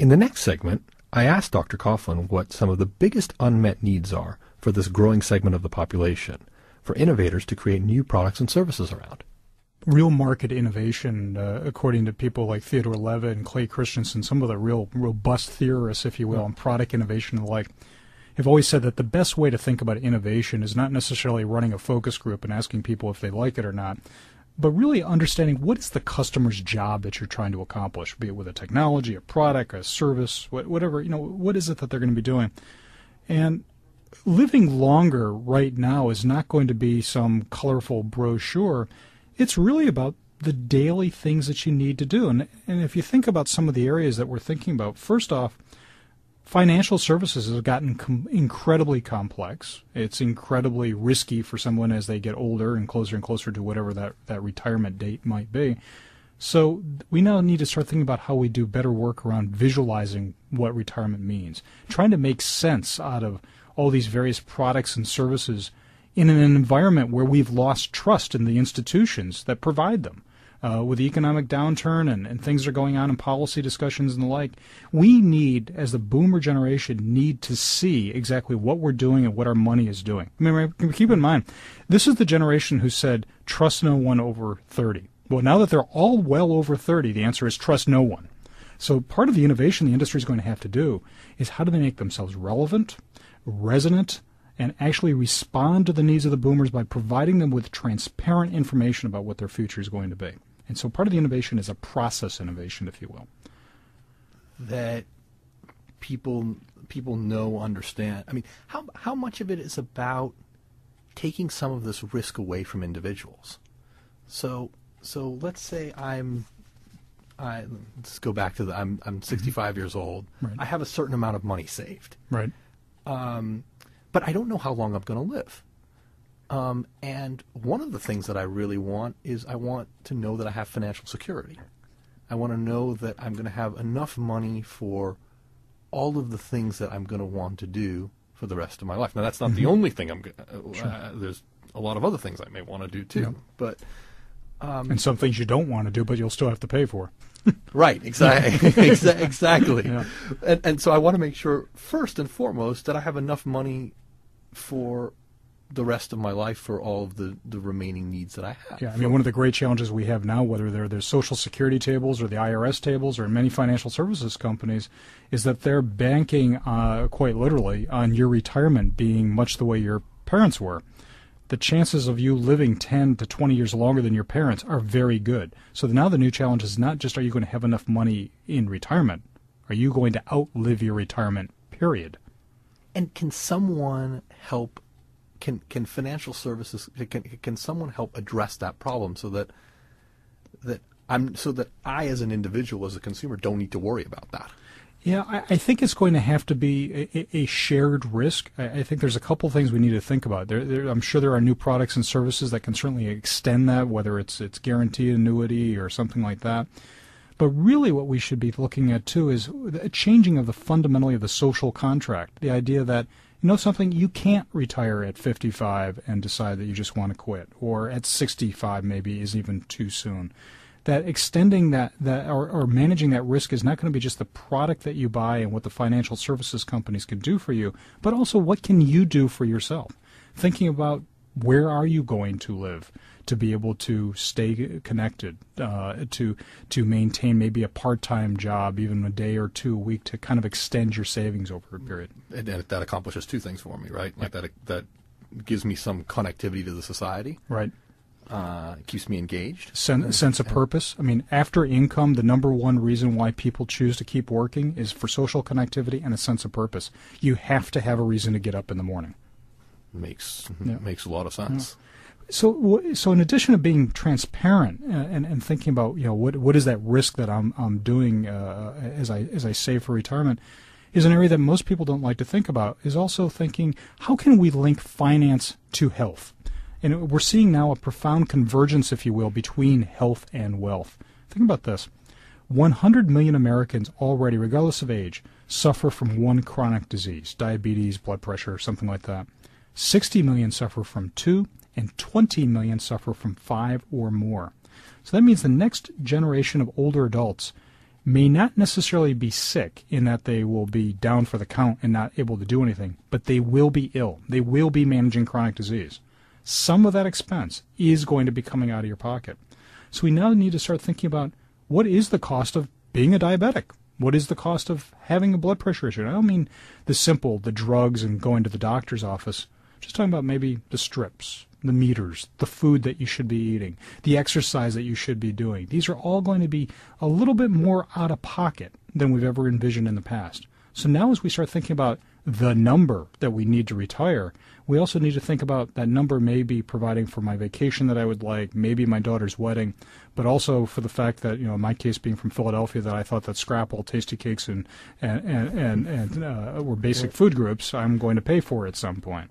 In the next segment, I asked Dr. Coughlin what some of the biggest unmet needs are for this growing segment of the population, for innovators to create new products and services around. Real market innovation, according to people like Theodore Levitt and Clay Christensen, some of the real robust theorists, if you will, on product innovation and the like, have always said that the best way to think about innovation is not necessarily running a focus group and asking people if they like it or not, but really understanding what is the customer's job that you're trying to accomplish, be it with a technology, a product, a service, whatever, what is it that they're going to be doing? And living longer right now is not going to be some colorful brochure. It's really about the daily things that you need to do. And if you think about some of the areas that we're thinking about, first off, financial services have gotten incredibly complex. It's incredibly risky for someone as they get older and closer to whatever that retirement date might be. So we now need to start thinking about how we do better work around visualizing what retirement means, trying to make sense out of all these various products and services in an environment where we've lost trust in the institutions that provide them. With the economic downturn and things are going on in policy discussions and the like, we need, as the boomer generation, need to see exactly what we're doing and what our money is doing. I mean, keep in mind, this is the generation who said, trust no one over 30. Well, now that they're all well over 30, the answer is trust no one. So part of the innovation the industry is going to have to do is how do they make themselves relevant, resonant, and actually respond to the needs of the boomers by providing them with transparent information about what their future is going to be. And so part of the innovation is a process innovation, if you will. That people know, understand. I mean, how much of it is about taking some of this risk away from individuals? So let's say let's go back to I'm 65 years old. Right. I have a certain amount of money saved. Right. But I don't know how long I'm going to live. And one of the things that I really want is I want to know that I have financial security. I want to know that I'm going to have enough money for all of the things that I'm going to want to do for the rest of my life. Now, that's not the only thing I'm going to sure. There's a lot of other things I may want to do, too. Yeah. But and some things you don't want to do, but you'll still have to pay for. Right, exactly. Exactly. Yeah. And so I want to make sure, first and foremost, that I have enough money for the rest of my life for all of the remaining needs that I have. Yeah, I mean, one of the great challenges we have now, whether they're Social Security tables or the IRS tables or in many financial services companies, is that they're banking quite literally on your retirement being much the way your parents were. The chances of you living 10 to 20 years longer than your parents are very good. So now the new challenge is not just are you going to have enough money in retirement, are you going to outlive your retirement, period? And can someone help, can financial services, can someone help address that problem so that I as an individual, as a consumer, don't need to worry about that? Yeah, I think it's going to have to be a shared risk. I think there's a couple things we need to think about. I'm sure there are new products and services that can certainly extend that, whether it's guaranteed annuity or something like that. But really what we should be looking at, too, is a changing of the fundamentally of the social contract, the idea that, something, you can't retire at 55 and decide that you just want to quit, or at 65 maybe is even too soon. That extending that or managing that risk is not going to be just the product that you buy and what the financial services companies can do for you, but also what can you do for yourself. Thinking about where are you going to live to be able to stay connected, to maintain maybe a part-time job, even a day or two a week, to kind of extend your savings over a period. And that accomplishes two things for me, right? Like that gives me some connectivity to the society. Right. It keeps me engaged. Sense of purpose. I mean, after income, the number one reason why people choose to keep working is for social connectivity and a sense of purpose. You have to have a reason to get up in the morning. Makes a lot of sense. Yeah. So in addition to being transparent and thinking about what is that risk that I'm doing as I save for retirement, is an area that most people don't like to think about. Is also thinking, how can we link finance to health? And we're seeing now a profound convergence, if you will, between health and wealth. Think about this. 100 million Americans already, regardless of age, suffer from one chronic disease, diabetes, blood pressure, something like that. 60 million suffer from 2, and 20 million suffer from 5 or more. So that means the next generation of older adults may not necessarily be sick in that they will be down for the count and not able to do anything, but they will be ill. They will be managing chronic disease. Some of that expense is going to be coming out of your pocket. So we now need to start thinking about what is the cost of being a diabetic? What is the cost of having a blood pressure issue? And I don't mean the drugs and going to the doctor's office. Just talking about maybe the strips, the meters, the food that you should be eating, the exercise that you should be doing. These are all going to be a little bit more out of pocket than we've ever envisioned in the past. So now as we start thinking about the number that we need to retire, we also need to think about that number maybe providing for my vacation that I would like, maybe my daughter's wedding, but also for the fact that, in my case being from Philadelphia, that I thought that scrapple, tasty cakes, and were basic food groups I'm going to pay for at some point.